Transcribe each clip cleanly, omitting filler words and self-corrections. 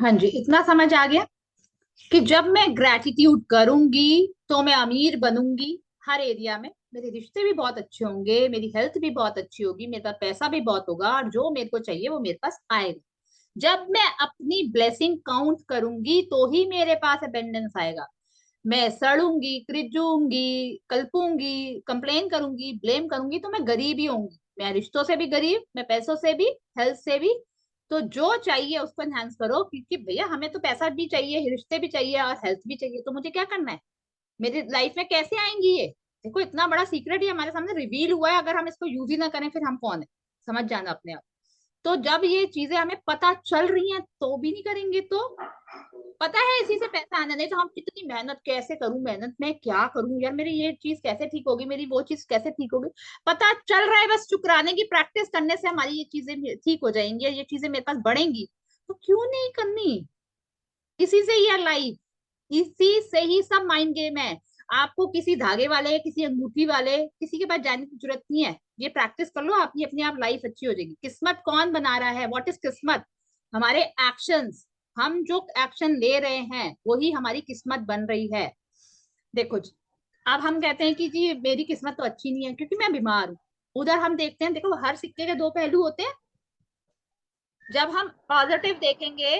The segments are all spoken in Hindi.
हाँ जी, इतना समझ आ गया कि जब मैं ग्रेटिट्यूड करूंगी तो मैं अमीर बनूंगी। हर एरिया में मेरे रिश्ते भी बहुत अच्छे होंगे, मेरी हेल्थ भी बहुत अच्छी होगी, मेरे पास पैसा भी बहुत होगा और जो मेरे को चाहिए वो मेरे पास आएगा। जब मैं अपनी ब्लेसिंग काउंट करूंगी तो ही मेरे पास अबेंडेंस आएगा। मैं सड़ूंगी, क्रिजूंगी, कल्पूंगी, कंप्लेन करूंगी, ब्लेम करूंगी तो मैं गरीब ही होंगी। मैं रिश्तों से भी गरीब, मैं पैसों से भी, हेल्थ से भी। तो जो चाहिए उसको एनहांस करो, क्योंकि भैया हमें तो पैसा भी चाहिए, रिश्ते भी चाहिए और हेल्थ भी चाहिए। तो मुझे क्या करना है? मेरी लाइफ में कैसे आएंगी ये? देखो, इतना बड़ा सीक्रेट ही हमारे सामने रिवील हुआ है। अगर हम इसको यूज ही ना करें फिर हम कौन है? समझ जाना अपने आप। तो जब ये चीजें हमें पता चल रही हैं तो भी नहीं करेंगे तो पता है इसी से पैसा आना, नहीं तो हम कितनी मेहनत कैसे करूं, मेहनत में क्या करूं यार, मेरी ये चीज कैसे ठीक होगी, मेरी वो चीज कैसे ठीक होगी। पता चल रहा है बस शुक्राने की प्रैक्टिस करने से हमारी ये चीजें ठीक हो जाएंगी, ये चीजें मेरे पास बढ़ेंगी। तो क्यों नहीं करनी? इसी से ही है लाइफ, इसी से ही सब माइंड गेम है। आपको किसी धागे वाले, किसी अंगूठी वाले, किसी के पास जाने की जरूरत नहीं है। ये प्रैक्टिस कर लो, आपकी अपने आप लाइफ अच्छी हो जाएगी। किस्मत कौन बना रहा है? व्हाट इज किस्मत? हमारे एक्शंस। हम जो एक्शन ले रहे हैं वही हमारी किस्मत बन रही है। देखो जी, अब हम कहते हैं कि जी मेरी किस्मत तो अच्छी नहीं है क्योंकि मैं बीमार हूँ। उधर हम देखते हैं, देखो हर सिक्के के दो पहलू होते हैं। जब हम पॉजिटिव देखेंगे,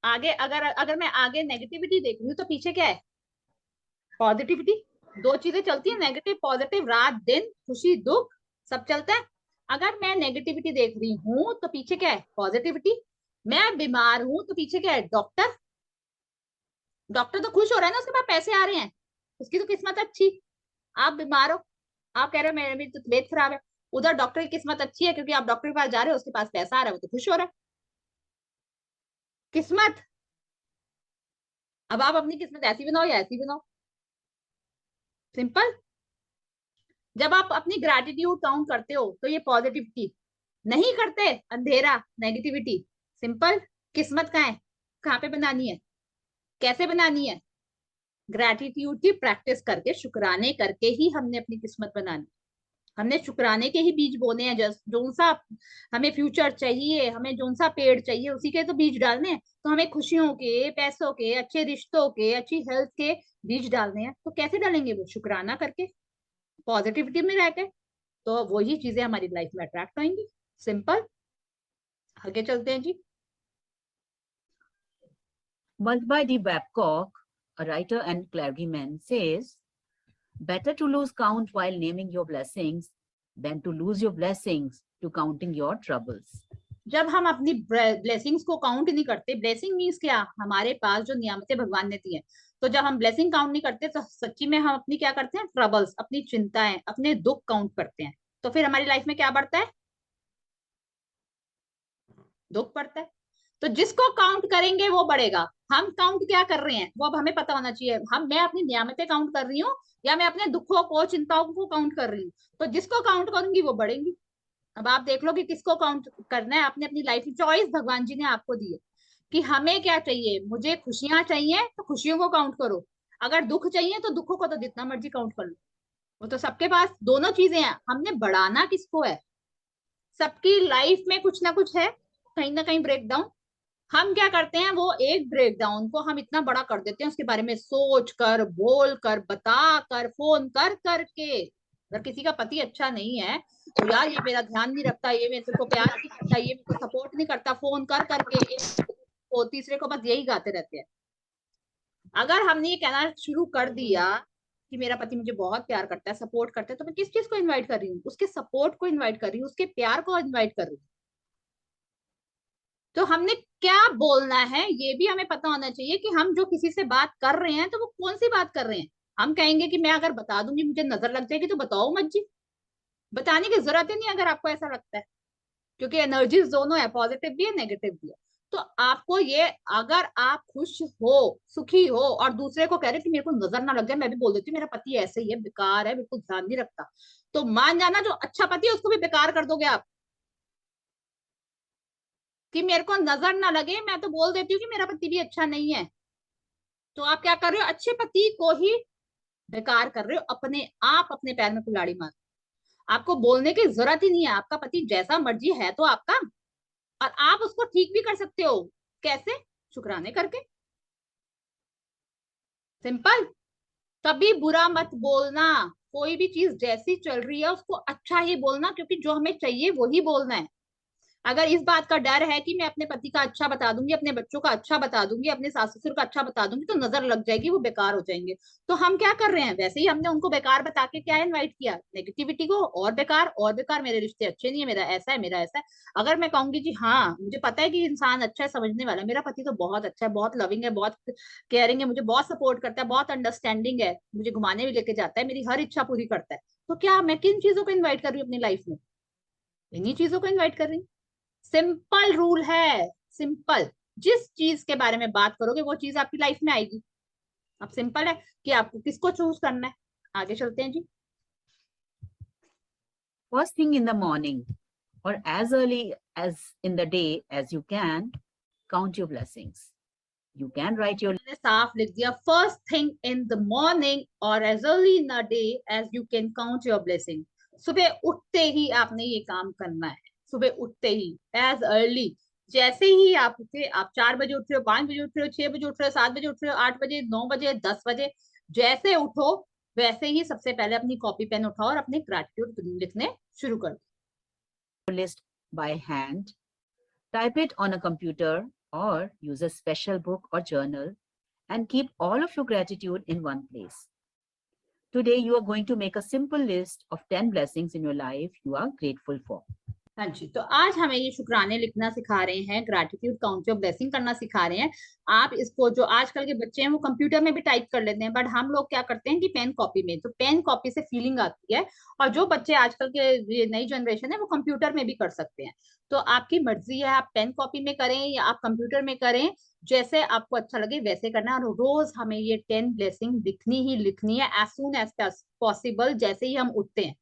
आगे अगर अगर मैं आगे नेगेटिविटी देख रही हूँ तो पीछे क्या है? पॉजिटिविटी। दो चीजें चलती है, नेगेटिव पॉजिटिव, रात दिन, खुशी दुख, सब चलता है। अगर मैं नेगेटिविटी देख रही हूँ तो पीछे क्या है? पॉजिटिविटी। मैं बीमार हूं तो पीछे क्या है? डॉक्टर। डॉक्टर तो खुश हो रहा है ना, उसके पास पैसे आ रहे हैं, उसकी तो किस्मत अच्छी। आप बीमार हो, आप कह रहे हो मेरी तो तबीयत खराब है। उधर डॉक्टर की किस्मत अच्छी है क्योंकि आप डॉक्टर के पास जा रहे हो, उसके पास पैसा आ रहा है, वो तो खुश हो रहा है। किस्मत। अब आप अपनी किस्मत ऐसी बनाओ या ऐसी बनाओ, सिंपल। जब आप अपनी ग्रैटिट्यूड काउंट करते हो तो ये पॉजिटिविटी, नहीं करते अंधेरा, नेगेटिविटी। सिंपल। किस्मत कहाँ है? कहाँ पे बनानी है? कैसे बनानी है? ग्रैटिट्यूड की प्रैक्टिस करके, शुक्राने करके ही हमने अपनी किस्मत बनानी। हमने शुक्राने के ही बीज बोने हैं। जस्ट जोन सा हमें फ्यूचर चाहिए, हमें जोन सा पेड़ चाहिए, उसी के तो बीज डालने हैं। तो हमें खुशियों के, पैसों के, अच्छे रिश्तों के, अच्छी हेल्थ के बीज डालने हैं। तो कैसे डालेंगे? वो शुक्राना करके, पॉजिटिविटी में रह के। तो वही चीजें हमारी लाइफ में अट्रैक्ट होंगी। सिंपल। आगे चलते हैं जी। Multiple D. Babcock, a writer and clergyman, says, better to lose count while naming your blessings than to lose your blessings to counting your troubles. जब हम अपनी ब्लेसिंग्स को काउंट नहीं करते, ब्लेसिंग मीन्स क्या? हमारे पास जो नियामतें भगवान ने दी है। तो जब हम ब्लेसिंग काउंट नहीं करते तो सच्ची में हम अपनी क्या करते हैं? ट्रबल्स, अपनी चिंताएं, अपने दुख काउंट करते हैं। तो फिर हमारी लाइफ में क्या बढ़ता है? दुख बढ़ता है। तो जिसको काउंट करेंगे वो बढ़ेगा। हम काउंट क्या कर रहे हैं वो अब हमें पता होना चाहिए। मैं अपनी नियामतें काउंट कर रही हूँ या मैं अपने दुखों को, चिंताओं को काउंट कर रही हूँ? तो जिसको काउंट करूंगी वो बढ़ेंगी। अब आप देख लो कि किसको काउंट करना है। आपने अपनी लाइफ की चॉइस भगवान जी ने आपको दी है कि हमें क्या चाहिए। मुझे खुशियां चाहिए तो खुशियों को काउंट करो। अगर दुख चाहिए तो दुखों को तो जितना मर्जी काउंट कर लो। वो तो सबके पास दोनों चीजें हैं। हमने बढ़ाना किसको है? सबकी लाइफ में कुछ ना कुछ है, कहीं ना कहीं ब्रेक डाउन। हम क्या करते हैं? वो एक ब्रेक डाउन को हम इतना बड़ा कर देते हैं, उसके बारे में सोच कर, बोल कर, बता कर, फोन कर करके। अगर किसी का पति अच्छा नहीं है तो यार ये मेरा ध्यान नहीं रखता, ये मेरे को प्यार नहीं करता, ये मेरे को सपोर्ट नहीं करता, फोन कर करके एक को तीसरे को बस यही गाते रहते हैं। अगर हमने ये कहना शुरू कर दिया कि मेरा पति मुझे बहुत प्यार करता है, सपोर्ट करता है, तो मैं किस चीज को इन्वाइट कर रही हूँ? उसके सपोर्ट को इन्वाइट कर रही हूँ, उसके प्यार को इन्वाइट कर रही हूँ। तो हमने क्या बोलना है ये भी हमें पता होना चाहिए कि हम जो किसी से बात कर रहे हैं तो वो कौन सी बात कर रहे हैं। हम कहेंगे कि मैं अगर बता दूंगी मुझे नजर लग जाएगी, तो बताओ मत जी। बताने की जरूरत ही नहीं अगर आपको ऐसा लगता है, क्योंकि एनर्जीज दोनों है, पॉजिटिव भी है, नेगेटिव भी है। तो आपको ये, अगर आप खुश हो, सुखी हो और दूसरे को कह रहे हो कि मेरे को नजर ना लग जाए, मैं भी बोल देती हूँ मेरा पति ऐसे ही है, बेकार है, बिल्कुल ध्यान नहीं रखता, तो मान जाना जो अच्छा पति है उसको भी बेकार कर दोगे आप। कि मेरे को नजर ना लगे, मैं तो बोल देती हूँ कि मेरा पति भी अच्छा नहीं है। तो आप क्या कर रहे हो? अच्छे पति को ही बेकार कर रहे हो। अपने आप अपने पैर में कुल्हाड़ी मार। आपको बोलने की जरूरत ही नहीं है, आपका पति जैसा मर्जी है तो आपका। और आप उसको ठीक भी कर सकते हो। कैसे? शुक्राने करके। सिंपल। कभी बुरा मत बोलना। कोई भी चीज जैसी चल रही है उसको अच्छा ही बोलना, क्योंकि जो हमें चाहिए वही बोलना है। अगर इस बात का डर है कि मैं अपने पति का अच्छा बता दूंगी, अपने बच्चों का अच्छा बता दूंगी, अपने सास ससुर का अच्छा बता दूंगी, तो नजर लग जाएगी, वो बेकार हो जाएंगे। तो हम क्या कर रहे हैं, वैसे ही हमने उनको बेकार बता के क्या इनवाइट किया, नेगेटिविटी को। और बेकार और बेकार, मेरे रिश्ते अच्छे नहीं है, मेरा ऐसा है, मेरा ऐसा है। अगर मैं कहूंगी कि हाँ मुझे पता है कि इंसान अच्छा है, समझने वाला है, मेरा पति तो बहुत अच्छा है, बहुत लविंग है, बहुत केयरिंग है, मुझे बहुत सपोर्ट करता है, बहुत अंडरस्टैंडिंग है, मुझे घुमाने भी लेके जाता है, मेरी हर इच्छा पूरी करता है, तो क्या मैं किन चीजों को इन्वाइट कर रही हूँ अपनी लाइफ में? इन्हीं चीजों को इन्वाइट कर रही हूँ। सिंपल रूल है। सिंपल। जिस चीज के बारे में बात करोगे वो चीज आपकी लाइफ में आएगी। अब सिंपल है कि आपको किसको चूज करना है। आगे चलते हैं जी। First thing in the morning or as early as in the day as you can, count your blessings. You can write your मैंने साफ लिख दिया, first thing in the morning और as early in the day as you can count your blessing. सुबह उठते ही आपने ये काम करना है। सुबह उठते ही, एज अर्ली, जैसे ही आप उठे, आप 4 बजे उठ रहे हो, 5 बजे उठ रहे हो, 6 बजे उठ रहे हो, 7 बजे उठ रहे हो, 8 बजे, 9 बजे, 10 बजे, जैसे उठो वैसे ही सबसे पहले अपनी कॉपी पेन उठाओ और अपने ग्रैटिट्यूड लिखने शुरू कर दो। list by hand, type it on a computer, or use a special book or journal and keep all of your gratitude in one place. Today, you are going to make a simple list of 10 blessings in your life you are grateful for. हाँ जी, तो आज हमें ये शुक्राने लिखना सिखा रहे हैं, ग्रैटिट्यूड काउंट योर ब्लेसिंग करना सिखा रहे हैं। आप इसको, जो आजकल के बच्चे हैं वो कंप्यूटर में भी टाइप कर लेते हैं, बट हम लोग क्या करते हैं कि पेन कॉपी में, तो पेन कॉपी से फीलिंग आती है। और जो बच्चे आजकल के, ये नई जनरेशन है, वो कंप्यूटर में भी कर सकते हैं। तो आपकी मर्जी है, आप पेन कॉपी में करें या आप कंप्यूटर में करें, जैसे आपको अच्छा लगे वैसे करना है। और रोज हमें ये 10 ब्लेसिंग लिखनी ही लिखनी है, एज सून एज पॉसिबल, जैसे ही हम उठते हैं।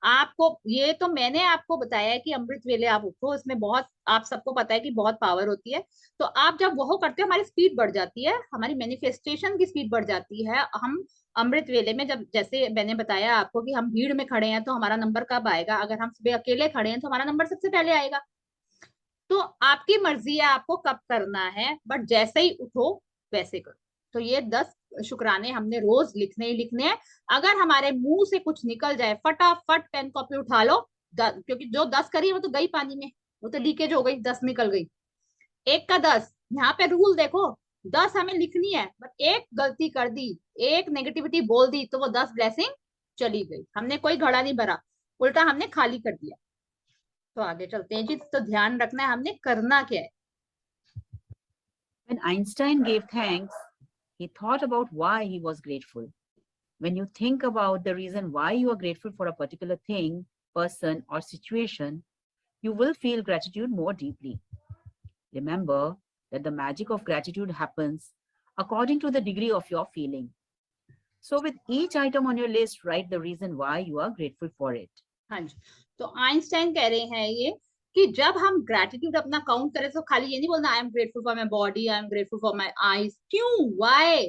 आपको ये तो मैंने आपको बताया है कि अमृत वेले आप उठो, इसमें बहुत, आप सबको पता है कि बहुत पावर होती है। तो आप जब वो करते हो, हमारी स्पीड बढ़ जाती है, हमारी मैनिफेस्टेशन की स्पीड बढ़ जाती है। हम अमृत वेले में, जब जैसे मैंने बताया आपको कि हम भीड़ में खड़े हैं तो हमारा नंबर कब आएगा, अगर हम सुबह अकेले खड़े हैं तो हमारा नंबर सबसे पहले आएगा। तो आपकी मर्जी है आपको कब करना है, बट जैसे ही उठो वैसे करो। तो ये 10 शुक्राने हमने रोज लिखने ही लिखने हैं। अगर हमारे मुंह से कुछ निकल जाए, फटाफट पेन कॉपी उठा लो। क्योंकि जो 10 करी वो तो गई पानी में, वो तो लीकेज हो गई, 10 निकल गई। एक का 10, यहाँ पे रूल देखो, 10 हमें लिखनी है, बट एक गलती कर दी, एक नेगेटिविटी बोल दी, तो वो 10 ब्लेसिंग चली गई। हमने कोई घड़ा नहीं भरा, उल्टा हमने खाली कर दिया। तो आगे चलते हैं जी। तो ध्यान रखना है हमने करना क्या है। When Einstein gave thanks, he thought about why he was grateful. When you think about the reason why you are grateful for a particular thing, person, or situation, you will feel gratitude more deeply. Remember that the magic of gratitude happens according to the degree of your feeling. So, with each item on your list, write the reason why you are grateful for it. हाँ जी, तो आइंस्टाइन कह रहे हैं ये कि जब हम ग्रेटिट्यूड अपना काउंट करें तो खाली ये नहीं बोलना आई am grateful for my body, I am grateful for my eyes. क्यों? वाई?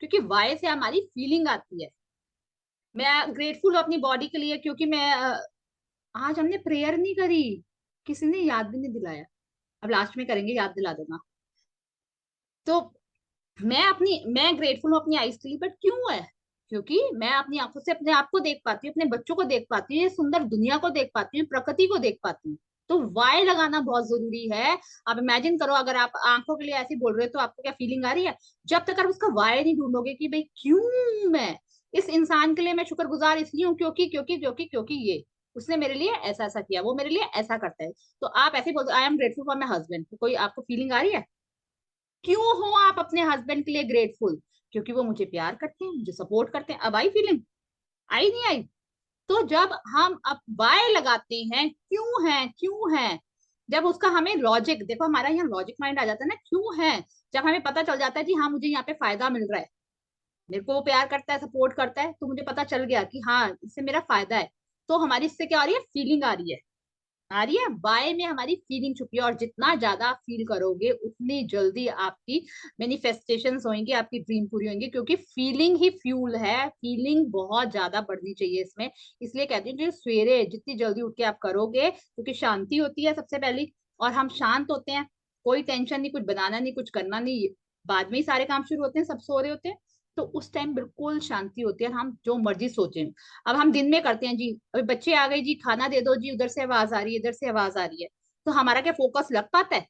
क्योंकि वाई से हमारी फीलिंग आती है। मैं ग्रेटफुल हूँ अपनी बॉडी के लिए क्योंकि मैं आज हमने प्रेयर नहीं करी, किसी ने याद भी नहीं दिलाया। अब लास्ट में करेंगे, याद दिला देना। तो मैं ग्रेटफुल हूँ अपनी आईज के लिए, बट क्यों है? क्योंकि मैं अपनी आंखों से अपने आप को देख पाती हूँ, अपने बच्चों को देख पाती हूँ, ये सुंदर दुनिया को देख पाती हूँ, प्रकृति को देख पाती हूँ। तो वाई लगाना बहुत जरूरी है। आप इमेजिन करो, अगर आप आंखों के लिए ऐसे बोल रहे हो तो आपको क्या फीलिंग आ रही है? जब तक आप उसका वाई नहीं ढूंढोगे कि भाई क्यों मैं इस इंसान के लिए मैं शुक्रगुजार इसलिए हूँ, क्योंकि क्योंकि क्योंकि क्योंकि ये उसने मेरे लिए ऐसा ऐसा किया, वो मेरे लिए ऐसा करता है। तो आप ऐसे बोल दो आई am grateful for my husband, तो कोई आपको फीलिंग आ रही है? क्यों हो आप अपने हस्बैंड के लिए ग्रेटफुल? क्योंकि वो मुझे प्यार करते हैं, मुझे सपोर्ट करते हैं। अब आई फीलिंग? आई नहीं आई? तो जब हम अब वाई लगाते हैं, क्यों है, जब उसका हमें लॉजिक देखो, हमारा यहाँ लॉजिक माइंड आ जाता है ना, क्यों है। जब हमें पता चल जाता है कि हाँ मुझे यहाँ पे फायदा मिल रहा है, मेरे को वो प्यार करता है, सपोर्ट करता है, तो मुझे पता चल गया कि हाँ इससे मेरा फायदा है, तो हमारी इससे क्या आ रही है, फीलिंग आ रही है। आ रही है, बाय में हमारी फीलिंग छुपी है। और जितना ज्यादा आप फील करोगे उतनी जल्दी आपकी मैनिफेस्टेशंस होंगी, आपकी ड्रीम पूरी होंगी, क्योंकि फीलिंग ही फ्यूल है। फीलिंग बहुत ज्यादा बढ़नी चाहिए इसमें। इसलिए कहती हूँ जो सवेरे जितनी जल्दी उठ के आप करोगे, क्योंकि शांति होती है सबसे पहली, और हम शांत होते हैं कोई टेंशन नहीं, कुछ बनाना नहीं, कुछ करना नहीं, बाद में ही सारे काम शुरू होते हैं, सब सो रहे होते हैं, तो उस टाइम बिल्कुल शांति होती है, हम जो मर्जी सोचें। अब हम दिन में करते हैं जी, अभी बच्चे आ गए जी, खाना दे दो जी, उधर से आवाज आ रही है, इधर से आवाज आ रही है, तो हमारा क्या फोकस लग पाता है?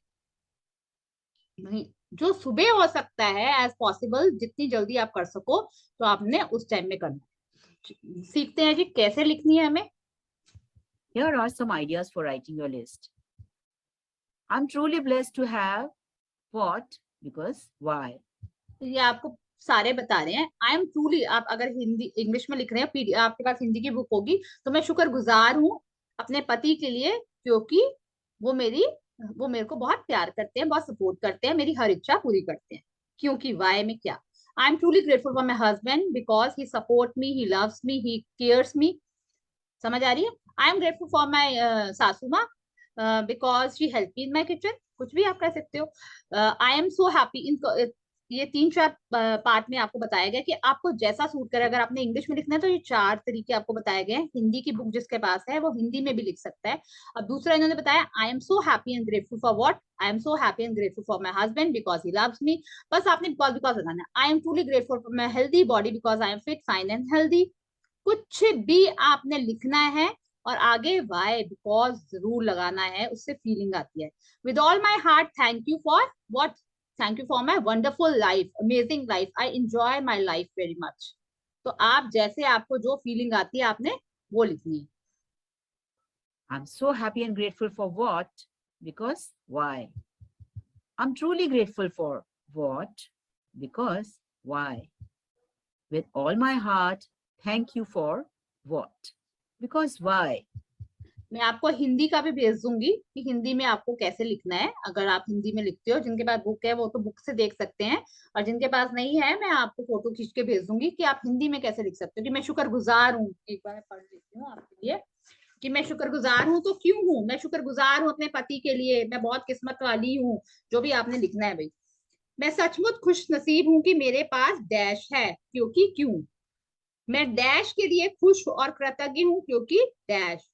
नहीं। जो सुबह हो सकता है एज पॉसिबल, जितनी जल्दी आप कर सको, तो आपने उस टाइम में करना है। सीखते हैं जी कैसे लिखनी है हमें। Here are some ideas for writing your list. I'm truly blessed to have what, because, why. तो ये आपको सारे बता रहे हैं। आई एम ट्रूली, आप अगर हिंदी इंग्लिश में लिख रहे हैं, पीडी आपके पास हिंदी की बुक होगी, तो मैं शुक्रगुजार हूँ अपने पति के लिए, क्योंकि वो मेरी वो मेरे को बहुत प्यार करते हैं, बहुत सपोर्ट करते हैं, मेरी हर इच्छा पूरी करते हैं। क्योंकि वाई में क्या, I am truly grateful for my husband because he support me, he loves me, he cares me. समझ आ रही है? I am grateful for my सासू माँ because she help me in my kitchen, कुछ भी आप कह सकते हो। I am so happy in, ये 3-4 पार्ट में आपको बताया गया कि आपको जैसा सूट करे। अगर आपने इंग्लिश में लिखना है तो ये 4 तरीके आपको बताए गए हैं। हिंदी की बुक जिसके पास है वो हिंदी में भी लिख सकता है। अब दूसरा इन्होंने बताया, I am so happy and grateful for what, I am so happy and grateful for my husband because he loves मी। बस आपने बिकॉज बिकॉज बताना है। I am truly grateful for my healthy body because I am fit fine and healthy. कुछ भी आपने लिखना है, और आगे वाई बिकॉज जरूर लगाना है, उससे फीलिंग आती है। With all my heart thank you for what, thank you for my wonderful life, amazing life, I enjoy my life very much. तो आप जैसे आपको जो फीलिंग आती है आपने वो लिखनी है। I'm so happy and grateful for what, because, why. I'm truly grateful for what, because, why. With all my heart, thank you for what, because, why. मैं आपको हिंदी का भी भेज दूंगी कि हिंदी में आपको कैसे लिखना है। अगर आप हिंदी में लिखते हो, जिनके पास बुक है वो तो बुक से देख सकते हैं, और जिनके पास नहीं है मैं आपको फोटो खींच के भेज दूंगी कि आप हिंदी में कैसे लिख सकते हो। कि मैं शुक्रगुजार हूँ, एक बार मैं पढ़ लेती हूँ आपके लिए, कि मैं शुक्रगुजार हूँ तो क्यों हूँ, मैं शुक्रगुजार हूँ अपने पति के लिए, मैं बहुत किस्मत वाली हूँ। जो भी आपने लिखना है भाई। मैं सचमुच खुश नसीब हूँ कि मेरे पास डैश है, क्योंकि क्यों। मैं डैश के लिए खुश और कृतज्ञ हूँ क्योंकि डैश।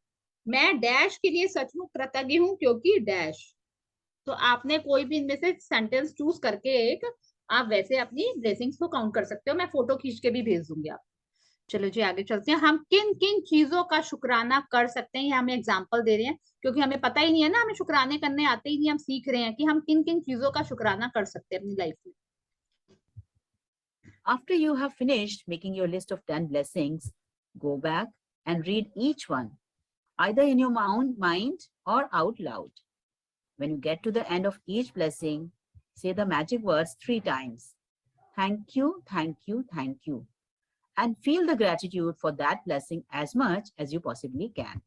मैं डैश के लिए सचमुच कृतज्ञ हूँ क्योंकि डैश। तो आपने कोई भी इनमें से सेंटेंस चूज करके एक, आप वैसे अपनी ब्लेसिंग्स को काउंट कर सकते हो। मैं फोटो खींच के भी भेज दूंगी आप। चलो जी आगे चलते हैं। हम किन किन चीजों का शुक्राना कर सकते हैं, ये हमें एग्जाम्पल दे रहे हैं, क्योंकि हमें पता ही नहीं है ना, हमें शुक्राने करने आते ही नहीं, हम सीख रहे हैं कि हम किन किन चीजों का शुक्राना कर सकते हैं अपनी लाइफ में। After you have finished making your list of 10 blessings, go back and read each one, either in your mind or out loud. When you get to the end of each blessing, say the magic words 3 times. Thank you, thank you, thank you. And feel the gratitude for that blessing as much as you possibly can.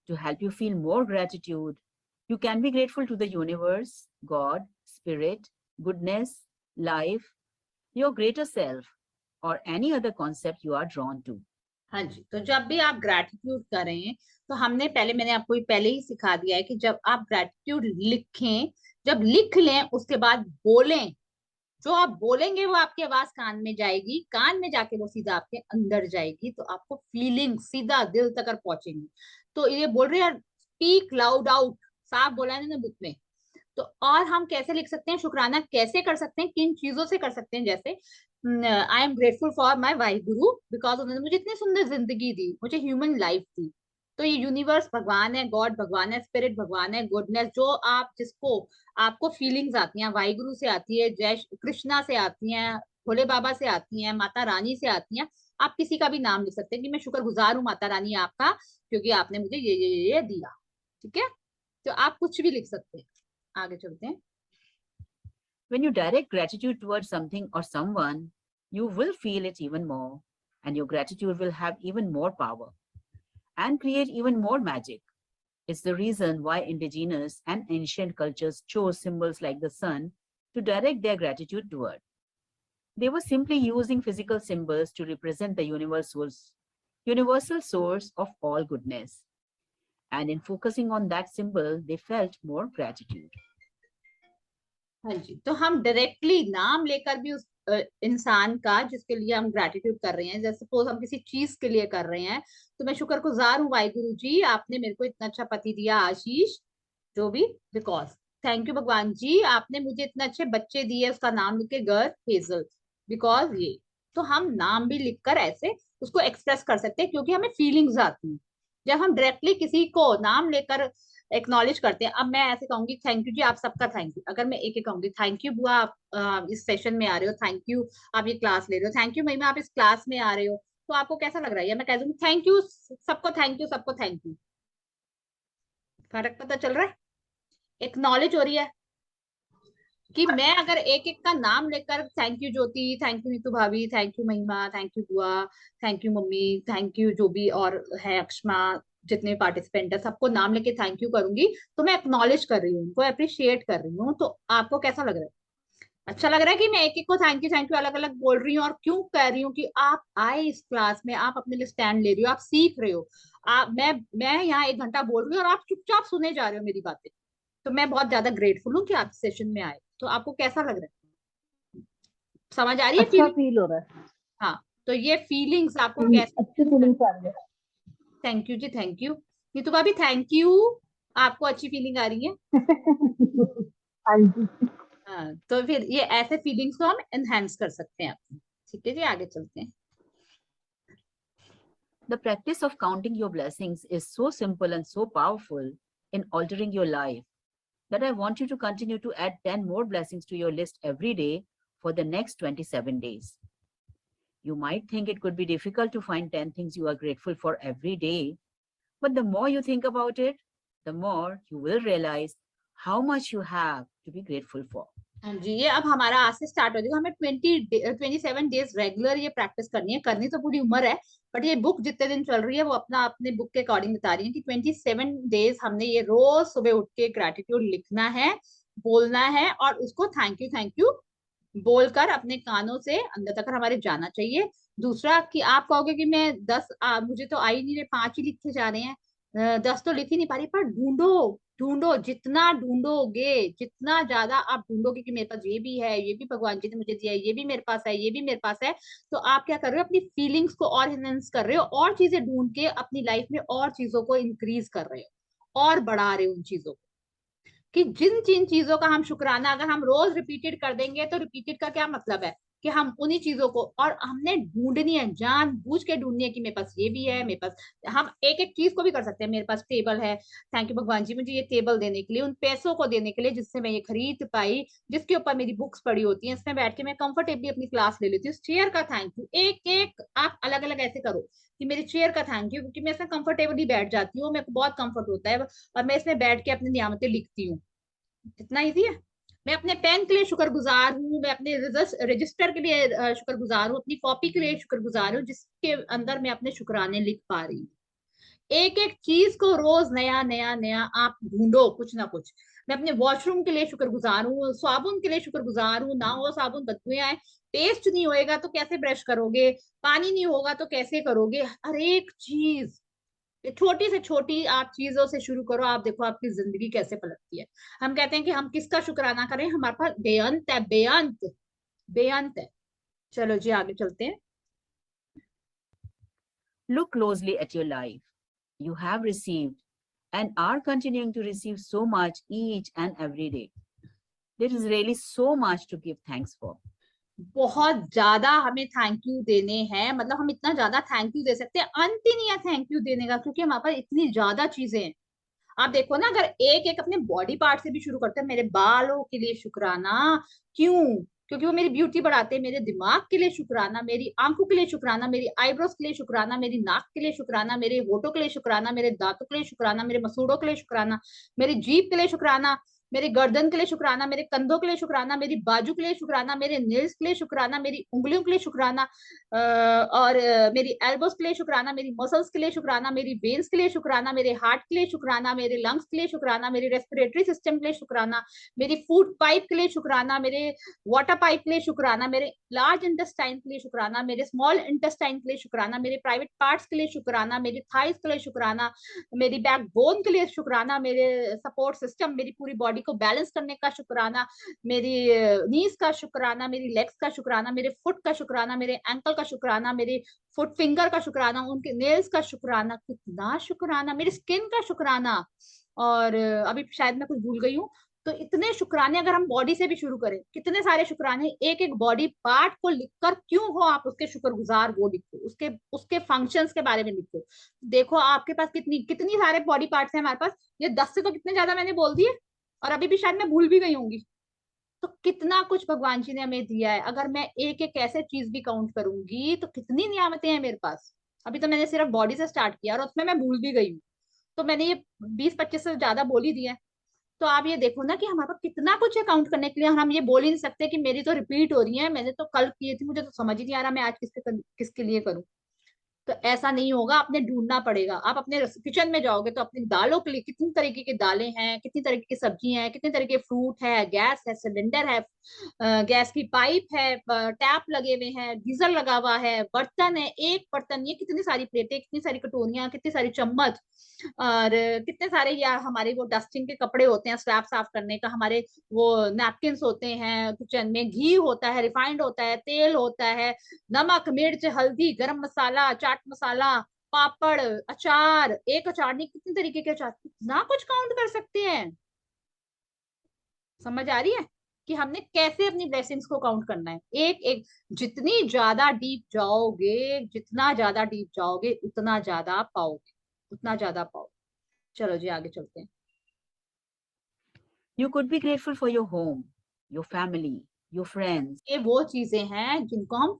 To help you feel more gratitude, you can be grateful to the universe, God, spirit, goodness, life, your greater self, or any other concept you are drawn to. हाँ जी, तो जब भी आप ग्रैटिट्यूड करें, तो हमने मैंने आपको पहले ही सिखा दिया है कि जब आप ग्रैटिट्यूड लिखें, जब लिख लें उसके बाद बोलें। जो आप बोलेंगे वो आपकी आवाज कान में जाएगी, कान में जाके वो सीधा आपके अंदर जाएगी, तो आपको फीलिंग सीधा दिल तक पहुंचेंगी। तो ये बोल रहे हैं स्पीक लाउड आउट, साफ बोला है ना बुक में। तो और हम कैसे लिख सकते हैं, शुक्राना कैसे कर सकते हैं, किन चीजों से कर सकते हैं, जैसे I am grateful for my वाई गुरु बिकॉज उन्होंने मुझे इतनी सुंदर जिंदगी दी, मुझे ह्यूमन लाइफ दी। तो ये यूनिवर्स भगवान है, गॉड भगवान है, स्पिरिट भगवान है, गुडनेस, जो आप जिसको आपको फीलिंग्स आती हैं, वाई गुरु से आती है, जय कृष्णा से आती हैं, भोले बाबा से आती हैं, माता रानी से आती हैं। आप किसी का भी नाम लिख सकते हैं कि मैं शुक्रगुजार हूँ माता रानी आपका, क्योंकि आपने मुझे ये दिया। ठीक है, तो आप कुछ भी लिख सकते हैं। आगे चलते हैं। When you direct gratitude towards something or someone, you will feel it even more, and your gratitude will have even more power and create even more magic. It's the reason why indigenous and ancient cultures chose symbols like the sun to direct their gratitude toward. They were simply using physical symbols to represent the universal source of all goodness. And in focusing on that symbol, they felt more gratitude. हाँ जी, तो हम डायरेक्टली नाम लेकर भी उस इंसान का जिसके लिए हम ग्रेटिट्यूड कर रहे हैं, जैसे सपोज हम किसी चीज के लिए कर रहे हैं, तो मैं शुक्रगुजार हूँ वाहिगुरु जी, आपने मेरे को इतना अच्छा पति दिया आशीष, जो भी, बिकॉज थैंक यू भगवान जी, आपने मुझे इतने अच्छे बच्चे दिए, उसका नाम लिख के गर्ल हेजल, बिकॉज ये, तो हम नाम भी लिखकर ऐसे उसको एक्सप्रेस कर सकते हैं, क्योंकि हमें फीलिंग्स आती हैं जब हम डायरेक्टली किसी को नाम लेकर एक्नॉलेज करते हैं। अब मैं ऐसे कहूंगी थैंक यू जी, आप सबका थैंक यू, अगर मैं एक एक कहूंगी थैंक यू बुआ आप इस सेशन में आ रहे हो, थैंक यू आप ये क्लास ले रहे हो, थैंक यू महिमा आप इस क्लास में आ रहे हो, तो आपको कैसा लग रहा है? या मैं कह दूंगी थैंक यू सबको, थैंक यू सबको, थैंक यू। फर्क पता चल रहा है? एक्नॉलेज हो रही है कि मैं अगर एक एक का नाम लेकर thank you Jyoti, thank you Neetu bhabhi, thank you महिमा, थैंक यू बुआ, thank you mummy, thank you जो भी और है अक्षमा, जितने पार्टिसिपेंट है सबको नाम लेके थैंक यू करूंगी, तो मैं एक्नॉलेज कर रही हूँ, उनको अप्रिशिएट कर रही हूँ। तो आपको कैसा लग रहा है? अच्छा लग रहा है कि मैं एक एक को थैंक यू अलग अलग बोल रही हूँ? और क्यों कह रही हूँ कि आप आए इस क्लास में, आप अपने लिए स्टैंड ले रही हो, आप सीख रहे हो। आप मैं यहाँ 1 घंटा बोल रही हूँ और आप चुपचाप सुने जा रहे हो मेरी बातें। तो मैं बहुत ज्यादा ग्रेटफुल हूँ कि आप सेशन में आए। तो आपको कैसा लग रहा है? समझ आ रही है अच्छा फीलिंग? फील हो रहा है। हाँ, तो ये फीलिंग्स आपको कैसे? अच्छी फीलिंग्स आ रही है। Thank you ji, thank you Neetu bhabhi, thank you. आपको अच्छी फीलिंग आ रही है? हाँ जी। हाँ, तो फिर ये ऐसे फीलिंग्स को हम एनहेंस कर सकते हैं अपनी। ठीक है जी, आगे चलते हैं। The practice of counting your blessings is so simple and so powerful in altering your life that I want you to continue to add 10 more blessings to your list every day for the next 27 days. You might think it could be difficult to find 10 things you are grateful for every day, but the more you think about it, the more you will realize how much you have to be grateful for. हाँ जी, ये अब हमारा आज से स्टार्ट हो जाएगा। हमें 27 डेज रेगुलर ये प्रैक्टिस करनी है, करनी तो पूरी उम्र है, बट ये बुक जितने दिन चल रही है वो अपना अपने बुक के अकॉर्डिंग बता रही है कि 27 डेज हमने ये रोज सुबह उठ के ग्रेटिट्यूड लिखना है, बोलना है, और उसको थैंक यू बोलकर अपने कानों से अंदर तक हमारे जाना चाहिए। दूसरा कि आप कहोगे कि मैं 10 मुझे तो आ ही नहीं रहे, 5 ही लिखे जा रहे हैं, 10 तो लिख ही नहीं पा रही, पर ढूंढो, ढूंढो, जितना ढूंढोगे, जितना ज्यादा आप ढूंढोगे कि मेरे पास ये भी है, ये भी भगवान जी ने मुझे दिया है, ये भी मेरे पास है, ये भी मेरे पास है, तो आप क्या कर रहे हो? अपनी फीलिंग्स को और इनहेंस कर रहे हो, और चीजें ढूंढ के अपनी लाइफ में और चीजों को इंक्रीज कर रहे हो और बढ़ा रहे हो उन चीजों को। कि जिन जिन चीजों का हम शुक्राना अगर हम रोज रिपीटेड कर देंगे, तो रिपीटेड का क्या मतलब है कि हम उन्हीं चीजों को, और हमने ढूंढनी है, जान बूझ के ढूंढनी है कि मेरे पास ये भी है, मेरे पास, हम एक एक चीज को भी कर सकते हैं। मेरे पास टेबल है, थैंक यू भगवान जी मुझे ये टेबल देने के लिए, उन पैसों को देने के लिए जिससे मैं ये खरीद पाई, जिसके ऊपर मेरी बुक्स पड़ी होती हैं, इसमें बैठ के मैं कंफर्टेबली अपनी क्लास ले लेती हूँ। चेयर का थैंक यू, एक एक आप अलग अलग ऐसे करो कि मेरी चेयर का थैंक यू, क्योंकि मैं इसमें कंफर्टेबली बैठ जाती हूँ, मेरे को बहुत कंफर्ट होता है, और मैं इसमें बैठ के अपनी नियामतें लिखती हूँ। कितना इजी है। मैं अपने पेन के लिए शुक्रगुजार हूँ, मैं अपने रजिस्टर के लिए शुक्रगुजार हूँ, अपनी कॉपी के लिए शुक्रगुजार हूँ, जिसके अंदर मैं अपने शुक्राने लिख पा रही हूँ। एक एक चीज को रोज नया नया नया आप ढूंढो, कुछ ना कुछ। मैं अपने वॉशरूम के लिए शुक्रगुजार हूँ, साबुन के लिए शुक्रगुजार हूँ, ना हो साबुन बदबू आए, पेस्ट नहीं होएगा तो कैसे ब्रश करोगे, पानी नहीं होगा तो कैसे करोगे, हर एक चीज, छोटी से छोटी आप चीजों से शुरू करो, आप देखो आपकी जिंदगी कैसे पलटती है। हम कहते हैं कि हम किसका शुक्राना करें, हमारे पास बेअंत है, बेअंत, बेअंत है। चलो जी, आगे चलते हैं। Look closely at your life. You have received and are continuing to receive so much each and every day. There is really so much to give thanks for. बहुत ज्यादा हमें थैंक यू देने हैं, मतलब हम इतना ज्यादा थैंक यू दे सकते हैं, अंत ही नहीं है थैंक यू देने का, क्योंकि हमारे पास इतनी ज्यादा चीजें हैं। आप देखो ना, अगर एक एक अपने बॉडी पार्ट से भी शुरू करते हैं, मेरे बालों के लिए शुक्राना, क्यों? क्योंकि वो मेरी ब्यूटी बढ़ाते हैं। मेरे दिमाग के लिए शुक्राना, मेरी आंखों के लिए शुक्राना, मेरी आईब्रोज के लिए शुक्राना, मेरी नाक के लिए शुक्राना, मेरे होठों के लिए शुक्राना, मेरे दांतों के लिए शुक्राना, मेरे मसूड़ों के लिए शुक्राना, मेरी जीभ के लिए शुक्राना, मेरे गर्दन के लिए शुक्राना, मेरे कंधों के लिए शुक्राना, मेरी बाजू के लिए शुक्राना, मेरे नेल्स के लिए शुक्राना, मेरी उंगलियों के लिए शुक्राना, और मेरी एल्बोस के लिए शुक्राना, मेरी मसल्स के लिए शुक्राना, मेरी वेन्स के लिए शुक्राना, मेरे हार्ट के लिए शुक्राना, मेरे लंग्स के लिए शुक्राना, मेरे रेस्पिरेटरी सिस्टम के लिए शुक्राना, मेरी फूड पाइप के लिए शुक्राना, मेरे वाटर पाइप के लिए शुक्राना, मेरे लार्ज इंटेस्टाइन के लिए शुक्राना, मेरे स्मॉल इंटेस्टाइन के लिए शुक्राना, मेरे प्राइवेट पार्ट्स के लिए शुक्राना, मेरी थाइस के लिए शुक्राना, मेरी बैकबोन के लिए शुक्राना, मेरे सपोर्ट सिस्टम, मेरी पूरी बॉडी को बैलेंस करने का शुक्राना, मेरी नीज का शुक्राना, मेरी लेग्स का शुक्राना, मेरे फुट का शुक्राना, मेरे एंकल का शुक्राना, मेरे फुट फिंगर का शुक्राना, उनके नेल्स का शुक्राना, कितना शुक्राना, मेरी स्किन का शुक्राना, और अभी शायद मैं कुछ भूल गई हूँ, तो इतने शुक्राने अगर हम बॉडी से भी शुरू करें, कितने सारे शुक्राने, एक एक बॉडी पार्ट को लिखकर क्यों हो आप उसके शुक्रगुजार, वो लिखो, उसके उसके फंक्शंस के बारे में लिखो। देखो आपके पास कितनी कितनी सारे बॉडी पार्ट्स हैं हमारे पास, ये 10 से तो कितने ज्यादा मैंने बोल दिए, और अभी भी शायद मैं भूल भी गई होंगी। तो कितना कुछ भगवान जी ने हमें दिया है, अगर मैं एक एक ऐसे चीज भी काउंट करूंगी तो कितनी नियामतें हैं मेरे पास। अभी तो मैंने सिर्फ बॉडी से स्टार्ट किया और उसमें मैं भूल भी गई हूँ, तो मैंने ये 20-25 से ज्यादा बोल ही दिया है। तो आप ये देखो ना कि हमारे पास कितना कुछ है काउंट करने के लिए, और हम ये बोल ही नहीं सकते कि मेरी तो रिपीट हो रही है, मैंने तो कल की थी, मुझे तो समझ ही नहीं आ रहा मैं आज किसके लिए करूं। तो ऐसा नहीं होगा, आपने ढूंढना पड़ेगा। आप अपने किचन में जाओगे तो अपनी दालों के लिए कितनी तरीके की दालें हैं, कितनी तरीके की सब्जी हैं, कितने तरीके के फ्रूट है, गैस है, सिलेंडर है, गैस की पाइप है, टैप लगे हुए हैं, गीजर लगा हुआ है, बर्तन है, एक बर्तन, ये कितनी सारी प्लेटें, कितनी सारी कटोरियां, कितनी सारी चम्मच, और कितने सारे, या हमारे वो डस्टिंग के कपड़े होते हैं स्लैब साफ करने का, हमारे वो नैपकिन्स होते हैं, किचन में घी होता है, रिफाइंड होता है, तेल होता है, नमक, मिर्च, हल्दी, गरम मसाला, चाट मसाला, पापड़, अचार, एक अचार नहीं कितने तरीके के अचार, कितना कुछ काउंट कर सकते हैं। समझ आ रही है कि हमने कैसे अपनी ब्लेसिंग्स को काउंट करना है, एक एक। जितनी ज्यादा डीप जाओगे, जितना ज्यादा डीप जाओगे उतना ज्यादा पाओगे, उतना ज्यादा पाओगे। चलो जी आगे चलते हैं। You could be grateful for your home, your family, your friends. ये वो चीजें हैं जिनको हम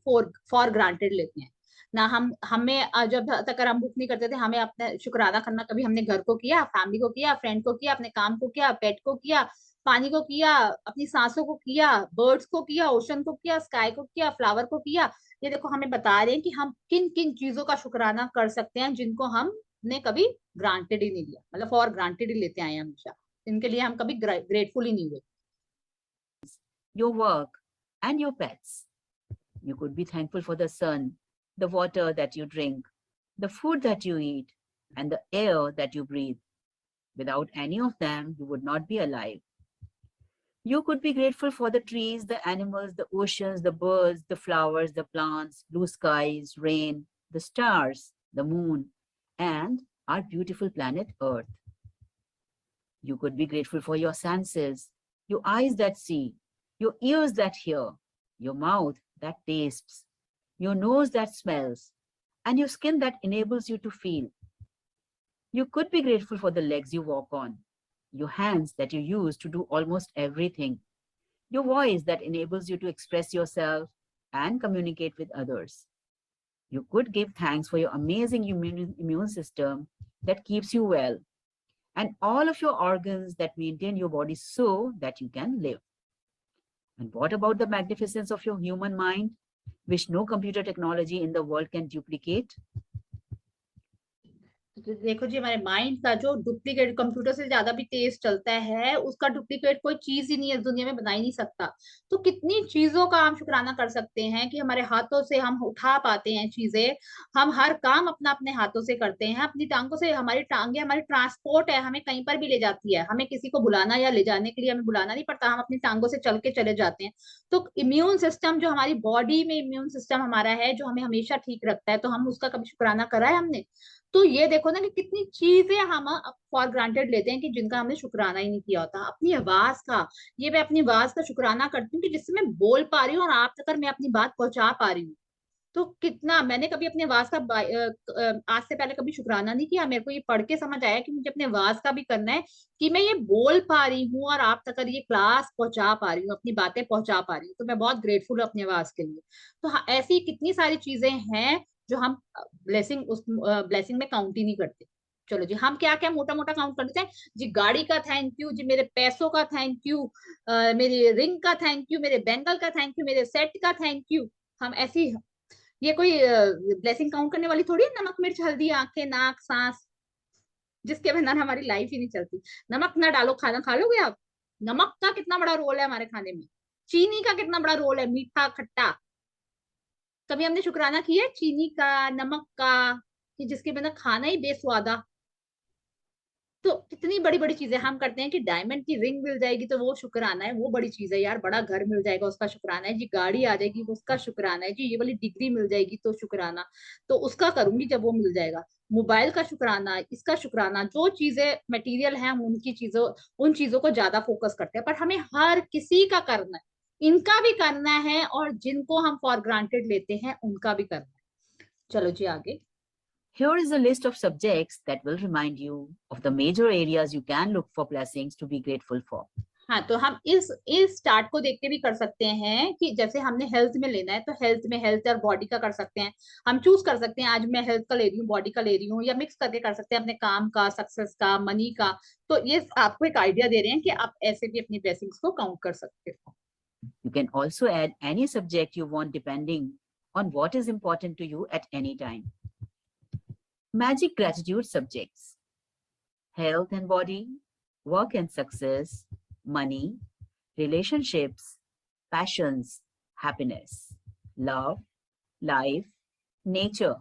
फॉर ग्रांटेड लेते हैं ना। हमें जब तक अगर हम बुक नहीं करते थे, हमें अपना शुक्राना करना, कभी हमने घर को किया, फैमिली को किया, फ्रेंड को किया, अपने काम को किया, पेट को किया, पानी को किया, अपनी सांसों को किया, बर्ड्स को किया, ओशन को किया, स्काई को किया, फ्लावर को किया। ये देखो हमें बता रहे हैं कि हम किन किन चीजों का शुक्राना कर सकते हैं जिनको हमने कभी ग्रांटेड ही नहीं लिया, मतलब फॉर ग्रांटेड ही लेते आए हैं हमेशा, इनके लिए हम कभी ग्रेटफुल ही नहीं हुए। Your work, and your pets. You could be thankful for the sun, the water that you drink, the food that you eat, and the air that you breathe. Without any of them, you would not be alive. You could be grateful for the trees, the animals, the oceans, the birds, the flowers, the plants, blue skies, rain, the stars, the moon, and our beautiful planet Earth. You could be grateful for your senses, your eyes that see, your ears that hear, your mouth that tastes, your nose that smells, and your skin that enables you to feel. You could be grateful for the legs you walk on, your hands that you use to do almost everything, your voice that enables you to express yourself and communicate with others. You could give thanks for your amazing immune system that keeps you well, and all of your organs that maintain your body so that you can live. And what about the magnificence of your human mind, which no computer technology in the world can duplicate? तो देखो जी, हमारे माइंड का जो डुप्लीकेट, कंप्यूटर से ज्यादा भी तेज चलता है, उसका डुप्लीकेट कोई चीज ही नहीं है इस दुनिया में, बना ही नहीं सकता। तो कितनी चीजों का हम शुक्राना कर सकते हैं कि हमारे हाथों से हम उठा पाते हैं चीजें, हम हर काम अपना अपने हाथों से करते हैं, अपनी टांगों से। हमारी टांगे हमारी ट्रांसपोर्ट है, हमें कहीं पर भी ले जाती है, हमें किसी को बुलाना या ले जाने के लिए हमें बुलाना नहीं पड़ता, हम अपनी टांगों से चल के चले जाते हैं। तो इम्यून सिस्टम, जो हमारी बॉडी में इम्यून सिस्टम हमारा है, जो हमें हमेशा ठीक रखता है, तो हम उसका कभी शुक्राना करा है हमने? तो ये देखो ना कि कितनी चीजें हम फॉर ग्रांटेड लेते हैं कि जिनका हमने शुक्राना ही नहीं किया होता। अपनी आवाज का, ये मैं अपनी आवाज का शुक्राना करती हूँ कि जिससे मैं बोल पा रही हूँ और आप तक मैं अपनी बात पहुंचा पा रही हूँ। तो कितना मैंने कभी अपने आवाज का आज से पहले कभी शुक्राना नहीं किया। मेरे को ये पढ़ के समझ आया कि मुझे अपने आवाज का भी करना है, कि मैं ये बोल पा रही हूँ और आप तक ये क्लास पहुंचा पा रही हूँ, अपनी बातें पहुंचा पा रही हूँ, तो मैं बहुत ग्रेटफुल हूँ अपनी आवाज के लिए। तो हाँ, ऐसी कितनी सारी चीजें हैं जो हम ब्लेसिंग में काउंट ही नहीं करते। चलो जी, हम क्या क्या मोटा मोटा काउंट करते हैं जी। गाड़ी का थैंक यू जी, मेरे पैसों का थैंक यू, मेरी रिंग का थैंक यू, मेरे बैंगल का थैंक यू, मेरे सेट का थैंक यू। हम ऐसी, ये कोई ब्लेसिंग काउंट करने वाली थोड़ी है, नमक मिर्च हल्दी आंखें नाक सांस, जिसके बिना हमारी लाइफ ही नहीं चलती। नमक ना डालो खाना खा लोगे आप? नमक का कितना बड़ा रोल है हमारे खाने में, चीनी का कितना बड़ा रोल है, मीठा खट्टा। कभी हमने शुक्राना किया है चीनी का, नमक का, कि जिसके बिना खाना ही बेस्वादा। तो इतनी बड़ी बड़ी चीजें हम करते हैं कि डायमंड की रिंग मिल जाएगी तो वो शुक्राना है, वो बड़ी चीज है यार। बड़ा घर मिल जाएगा उसका शुक्राना है जी, गाड़ी आ जाएगी वो उसका शुक्राना है जी, ये वाली डिग्री मिल जाएगी तो शुक्राना, तो उसका करूंगी जब वो मिल जाएगा। मोबाइल का शुक्राना, इसका शुक्राना, जो चीजें मटेरियल हैं हम उनकी चीजों, उन चीजों को ज्यादा फोकस करते हैं, पर हमें हर किसी का करना है, इनका भी करना है और जिनको हम फॉर ग्रांटेड लेते हैं उनका भी करना है। चलो जी आगे। Here is a list of subjects that will remind you of the major areas you can look for blessings to be grateful for. हाँ, तो हम इस स्टार्ट को देख के भी कर सकते हैं कि जैसे हमने हेल्थ में लेना है तो हेल्थ में हेल्थ और बॉडी का कर सकते हैं। हम चूज कर सकते हैं आज मैं हेल्थ का ले रही हूँ, बॉडी का ले रही हूँ, या मिक्स करके कर सकते हैं अपने काम का, सक्सेस का, मनी का। तो ये आपको एक आइडिया दे रहे हैं कि आप ऐसे भी अपनी ब्लेसिंग्स को काउंट कर सकते हो। You can also add any subject you want depending on what is important to you at any time. Magic gratitude subjects: health and body, work and success, money, relationships, passions, happiness, love, life, nature,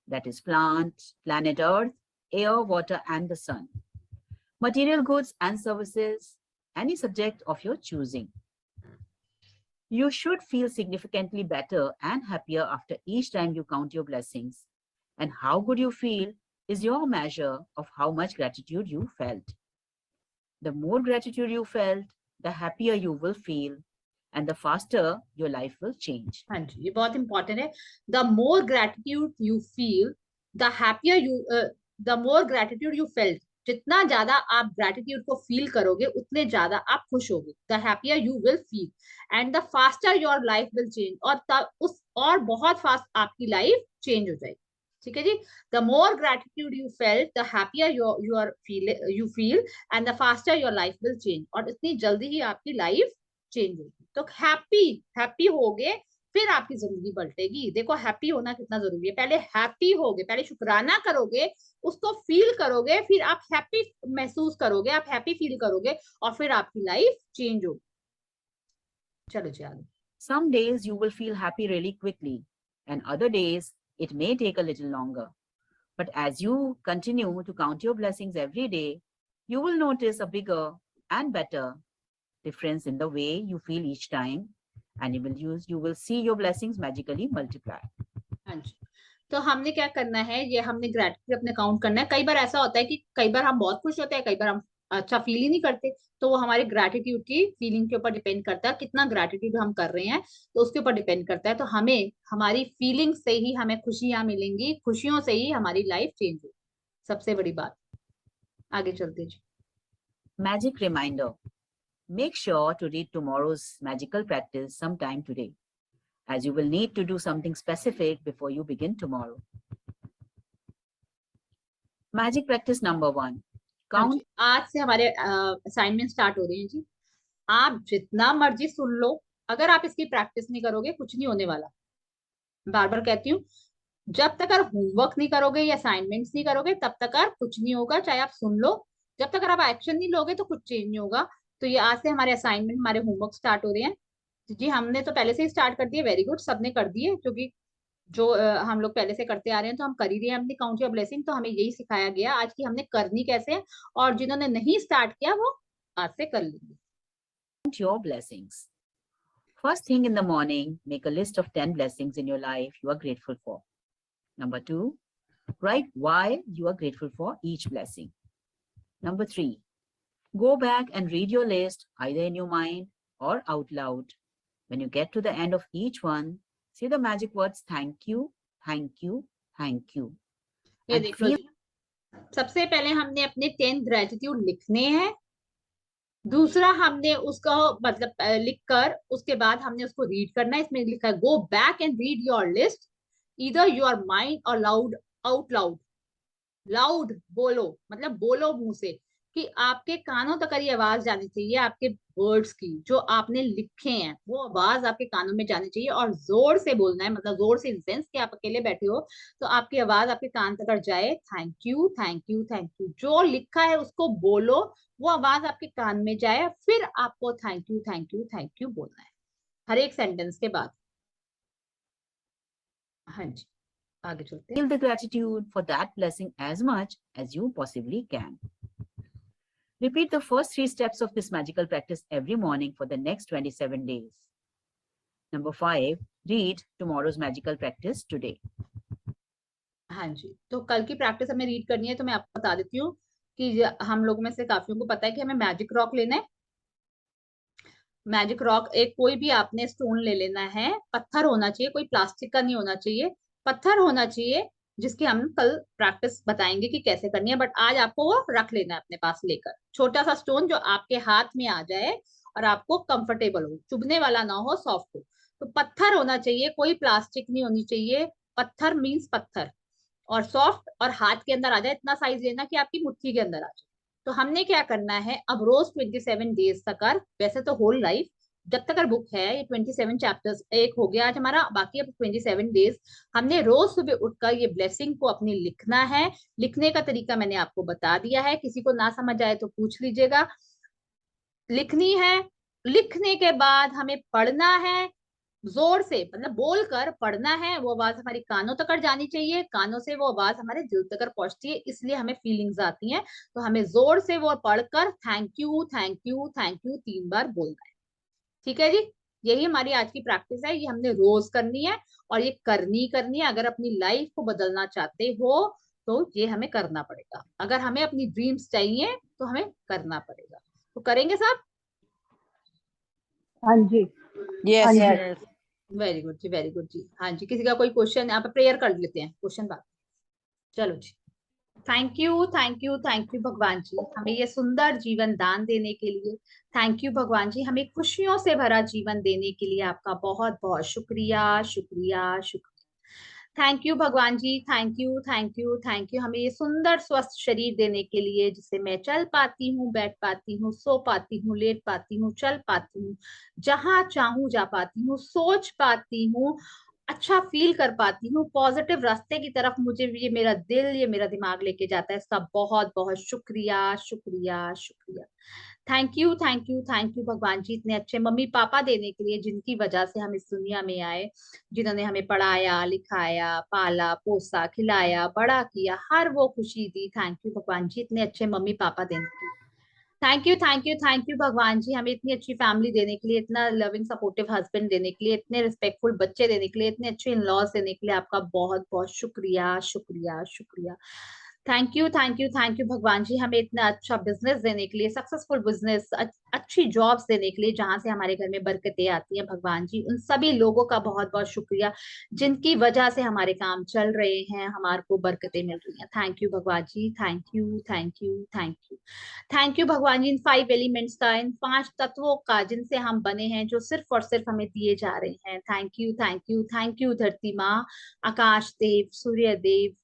that is planet Earth, air, water, and the sun, material goods and services, any subject of your choosing. You should feel significantly better and happier after each time you count your blessings. And how good you feel is your measure of how much gratitude you felt. The more gratitude you felt, the happier you will feel, and the faster your life will change. हाँ जी, ये बहुत इंपॉर्टेंट है। The more gratitude you feel, the happier you, the more gratitude you felt, जितना ज्यादा आप ग्रेटिट्यूड को फील करोगे उतने ज्यादा आप खुश होगे। The happier you will feel and the faster your life will change, और तब उस और बहुत फास्ट आपकी लाइफ चेंज हो जाएगी। ठीक है जी। The more gratitude you felt, the happier you feel and the faster your life will change, और इतनी जल्दी ही आपकी लाइफ चेंज होगी। तो हैप्पी हैप्पी होगे फिर आपकी जिंदगी पलटेगी। देखो हैप्पी होना कितना जरूरी है। पहले हैप्पी होगे, पहले शुक्राना करोगे, उसको फील करोगे, फिर आप हैप्पी महसूस करोगे, आप हैप्पी फील करोगे, और फिर आपकी लाइफ चेंज होगी। चलो जी आगे। Some days you will feel happy really quickly, and other days it may take a little longer. But as you continue to count your blessings every day, you will notice a bigger and better difference in the way you feel each time, and you will see your blessings magically multiply. हाँ जी, तो हमने क्या करना है, ये हमने ग्रेटिट्यूड अपने काउंट करना है। कई बार ऐसा होता है कि कई बार हम बहुत खुश होते हैं, कई बार हम अच्छा फील ही नहीं करते, तो वो हमारे ग्रेटिट्यूड की फीलिंग के ऊपर डिपेंड करता है, कितना ग्रेटिट्यूड हम कर रहे हैं तो उसके ऊपर डिपेंड करता है। तो हमें हमारी फीलिंग से ही हमें खुशियां मिलेंगी, खुशियों से ही हमारी लाइफ चेंज होगी, सबसे बड़ी बात। आगे चलते जी। Magic reminder: make sure to read tomorrow's magical practice sometime today, as you will need to do something specific before you begin tomorrow. Magic practice number 1. Count. आज से हमारे असाइनमेंट स्टार्ट हो रहे हैं जी। आप जितना मर्जी सुन लो, अगर आप इसकी प्रैक्टिस नहीं करोगे कुछ नहीं होने वाला। बार बार कहती हूँ, जब तक आप होमवर्क नहीं करोगे या असाइनमेंट्स नहीं करोगे तब तक आप कुछ नहीं होगा, चाहे आप सुन लो। जब तक आप एक्शन नहीं लोगे तो कुछ चेंज नहीं होगा। तो ये आज से हमारे असाइनमेंट, हमारे होमवर्क स्टार्ट हो रहे हैं जी। हमने तो पहले से ही स्टार्ट कर दिए, वेरी गुड, सबने कर दिए, क्योंकि जो हम लोग पहले से करते आ रहे हैं तो हम कर ही रहे हैं अपनी काउंट योर ब्लेसिंग। तो हमें यही सिखाया गया आज की हमने करनी कैसे है, और जिन्होंने नहीं स्टार्ट किया वो आज से कर लेंगे। Count your blessings. First thing in the morning, make a list of 10 blessings in your life you are grateful for. Number 2, write why you are grateful for each blessing. Number 3, go back and read your list either in your mind or out loud. When you get to the end of each one, say the magic words thank you, thank you, thank you. ये देखो जी, सबसे पहले हमने अपने 10 ग्रेटिट्यूड लिखने हैं। दूसरा हमने उसको मतलब लिखकर उसके बाद हमने उसको रीड करना है। इसमें लिखा है go back and read your list either your mind और लाउड, आउट लाउड। लाउड बोलो मतलब बोलो मुंह से, कि आपके कानों तक ये आवाज जानी चाहिए, आपके वर्ड्स की जो आपने लिखे हैं वो आवाज आपके कानों में जानी चाहिए, और जोर से बोलना है। मतलब जोर से इन सेंस कि आप अकेले बैठे हो तो आपकी आवाज आपके कान तक जाए, thank you thank you thank you. जो लिखा है उसको बोलो, वो आवाज आपके कान में जाए, फिर आपको thank you thank you thank you बोलना है हर एक सेंटेंस के बाद। हाँ जी, आगे चलते हैं। Feel the gratitude for that blessing as much as you possibly can. Repeat the first 3 steps of this magical practice every morning for the next 27 days. Number 5, read tomorrow's magical practice today. हाँ जी, तो कल की प्रैक्टिस हमें रीड करनी है, तो मैं आपको बता देती हूँ कि हम लोगों में से काफियों को पता है कि हमें मैजिक रॉक लेना है। मैजिक रॉक एक कोई भी आपने स्टोन ले लेना है, पत्थर होना चाहिए, कोई प्लास्टिक का नहीं होना चाहिए, पत्थर होना चाहिए, जिसकी हम कल प्रैक्टिस बताएंगे कि कैसे करनी है। बट आज आपको वो रख लेना है अपने पास लेकर, छोटा सा स्टोन जो आपके हाथ में आ जाए और आपको कंफर्टेबल हो, चुभने वाला ना हो, सॉफ्ट हो। तो पत्थर होना चाहिए, कोई प्लास्टिक नहीं होनी चाहिए। पत्थर मीन्स पत्थर, और सॉफ्ट, और हाथ के अंदर आ जाए, इतना साइज लेना कि आपकी मुट्ठी के अंदर आ जाए। तो हमने क्या करना है, अब रोज 27 डेज तक कर, वैसे तो होल लाइफ जब तक बुक है, ये 27 चैप्टर्स एक हो गया आज हमारा, बाकी अब 27 डेज हमने रोज सुबह उठकर ये ब्लेसिंग को अपनी लिखना है। लिखने का तरीका मैंने आपको बता दिया है, किसी को ना समझ आए तो पूछ लीजिएगा। लिखनी है, लिखने के बाद हमें पढ़ना है, जोर से मतलब बोलकर पढ़ना है। वो आवाज हमारी कानों तक जानी चाहिए, कानों से वो आवाज हमारे दिल तक पहुंचती है, इसलिए हमें फीलिंग्स आती हैं। तो हमें जोर से वो पढ़कर thank you thank you thank you 3 बार बोलना है। ठीक है जी, यही हमारी आज की प्रैक्टिस है, ये हमने रोज करनी है और ये करनी है। अगर अपनी लाइफ को बदलना चाहते हो तो ये हमें करना पड़ेगा। अगर हमें अपनी ड्रीम्स चाहिए तो हमें करना पड़ेगा। तो करेंगे साहब? हाँ जी। Yes. हाँ जी। Yes. वेरी गुड जी, वेरी गुड जी। हाँ जी, किसी का कोई क्वेश्चन? यहाँ पे प्रेयर कर लेते हैं, क्वेश्चन बात। चलो जी। Thank you thank you thank you भगवान जी, हमें ये सुंदर जीवन दान देने के लिए। थैंक यू भगवान जी, हमें खुशियों से भरा जीवन देने के लिए आपका बहुत बहुत शुक्रिया शुक्रिया शुक्रिया। थैंक यू भगवान जी, thank you thank you thank you, हमें ये सुंदर स्वस्थ शरीर देने के लिए, जिससे मैं चल पाती हूँ, बैठ पाती हूँ, सो पाती हूँ, लेट पाती हूँ, चल पाती हूँ, जहां चाहूँ जा पाती हूँ, सोच पाती हूँ, अच्छा फील कर पाती हूँ, पॉजिटिव रास्ते की तरफ मुझे ये मेरा दिल, ये मेरा दिमाग लेके जाता है। इसका बहुत बहुत शुक्रिया शुक्रिया शुक्रिया। Thank you thank you thank you भगवान जी, इतने अच्छे मम्मी पापा देने के लिए, जिनकी वजह से हम इस दुनिया में आए, जिन्होंने हमें पढ़ाया लिखाया, पाला पोसा, खिलाया, बड़ा किया, हर वो खुशी दी। थैंक यू भगवान जी, इतने अच्छे मम्मी पापा देने के लिए। Thank you thank you thank you भगवान जी, हमें इतनी अच्छी फैमिली देने के लिए, इतना लविंग सपोर्टिव हस्बैंड देने के लिए, इतने रिस्पेक्टफुल बच्चे देने के लिए, इतने अच्छे इन लॉज देने के लिए आपका बहुत बहुत शुक्रिया शुक्रिया शुक्रिया। थैंक यू भगवान जी, हमें इतना अच्छा बिजनेस देने के लिए, सक्सेसफुल बिजनेस, अच्छी जॉब्स देने के लिए, जहां से हमारे घर में बरकतें आती हैं। भगवान जी, उन सभी लोगों का बहुत बहुत शुक्रिया जिनकी वजह से हमारे काम चल रहे हैं, हमारे को बरकतें मिल रही हैं। थैंक यू भगवान जी, thank you thank you thank you thank you भगवान जी, इन 5 एलिमेंट्स का, इन 5 तत्वों का, जिनसे हम बने हैं, जो सिर्फ और सिर्फ हमें दिए जा रहे हैं। Thank you thank you thank you धरती माँ, आकाश देव, सूर्य देव,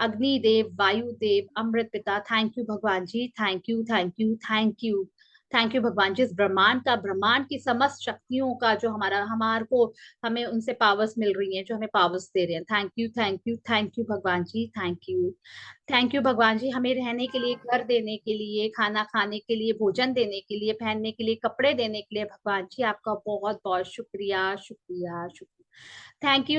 अग्नि देव, वायु देव, अमृत पिता। थैंक यू भगवान जी, thank you thank you thank you thank you भगवान जी, इस ब्रह्मांड का, ब्रह्मांड की समस्त शक्तियों का, जो हमारे को, हमें उनसे पावर्स मिल रही हैं, जो हमें पावर्स दे रहे हैं। Thank you thank you thank you भगवान जी, थैंक यू भगवान जी, हमें रहने के लिए घर देने के लिए, खाना खाने के लिए, भोजन देने के लिए, पहनने के लिए कपड़े देने के लिए, भगवान जी आपका बहुत बहुत शुक्रिया शुक्रिया शुक्रिया। थैंक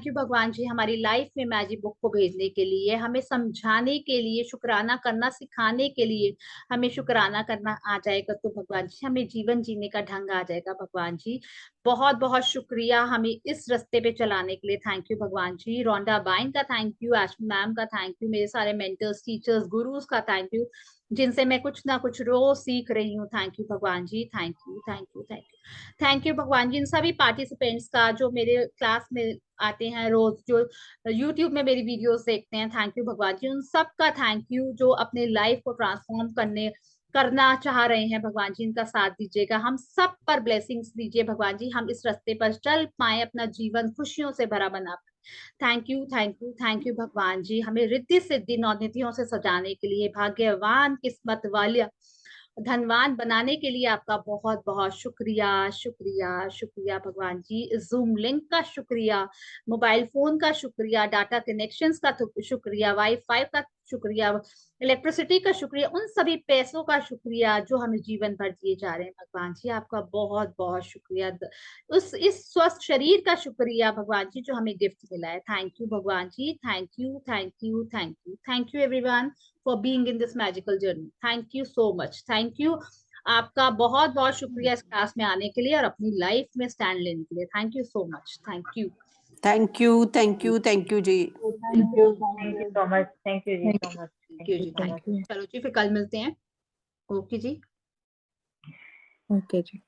यू भगवान जी, हमारी लाइफ में मैजिक बुक को भेजने के लिए, हमें समझाने के लिए, शुक्राना करना सिखाने के लिए। हमें शुक्राना करना आ जाएगा तो भगवान जी हमें जीवन जीने का ढंग आ जाएगा। भगवान जी बहुत बहुत शुक्रिया हमें इस रास्ते पे चलाने के लिए। थैंक यू भगवान जी। रोंडा बाइन का थैंक यू, एशमी मैम का थैंक यू, मेरे सारे मेंटर्स, टीचर्स, गुरुज का थैंक यू, जिनसे मैं कुछ ना कुछ रोज सीख रही हूँ। थैंक यू भगवान जी, thank you thank you thank you thank you भगवान जी। इन सभी पार्टिसिपेंट्स का, जो मेरे क्लास में आते हैं रोज, जो यूट्यूब में मेरी वीडियोस देखते हैं, थैंक यू भगवान जी। उन सब का थैंक यू, जो अपने लाइफ को ट्रांसफॉर्म करना चाह रहे हैं। भगवान जी इनका साथ दीजिएगा, हम सब पर ब्लेसिंग्स दीजिए भगवान जी, हम इस रास्ते पर चल पाए, अपना जीवन खुशियों से भरा बना पाए। थैंक यू भगवान जी, हमें रिद्धि सिद्धि नौनिधियों से सजाने के लिए, भाग्यवान किस्मत वाले धनवान बनाने के लिए आपका बहुत बहुत शुक्रिया शुक्रिया शुक्रिया भगवान जी। जूम लिंक का शुक्रिया, मोबाइल फोन का शुक्रिया, डाटा कनेक्शंस का शुक्रिया, वाईफाई का शुक्रिया, इलेक्ट्रिसिटी का शुक्रिया, उन सभी पैसों का शुक्रिया जो हमें जीवन भर दिए जा रहे हैं। भगवान जी आपका बहुत बहुत शुक्रिया। उस इस स्वस्थ शरीर का शुक्रिया भगवान जी जो हमें गिफ्ट मिला है। थैंक यू भगवान जी, thank you, thank you, thank you, thank you everyone for being in this magical journey. Thank you so much, thank you. आपका बहुत बहुत शुक्रिया इस क्लास में आने के लिए और अपनी लाइफ में स्टैंड लेने के लिए। Thank you so much, thank you. Thank you, thank you, thank you जी। Thank you. Thank you so much. Thank you जी so much. थैंक यू जी, so थैंक much. यू। चलो जी फिर कल मिलते हैं। ओके जी। ओके जी।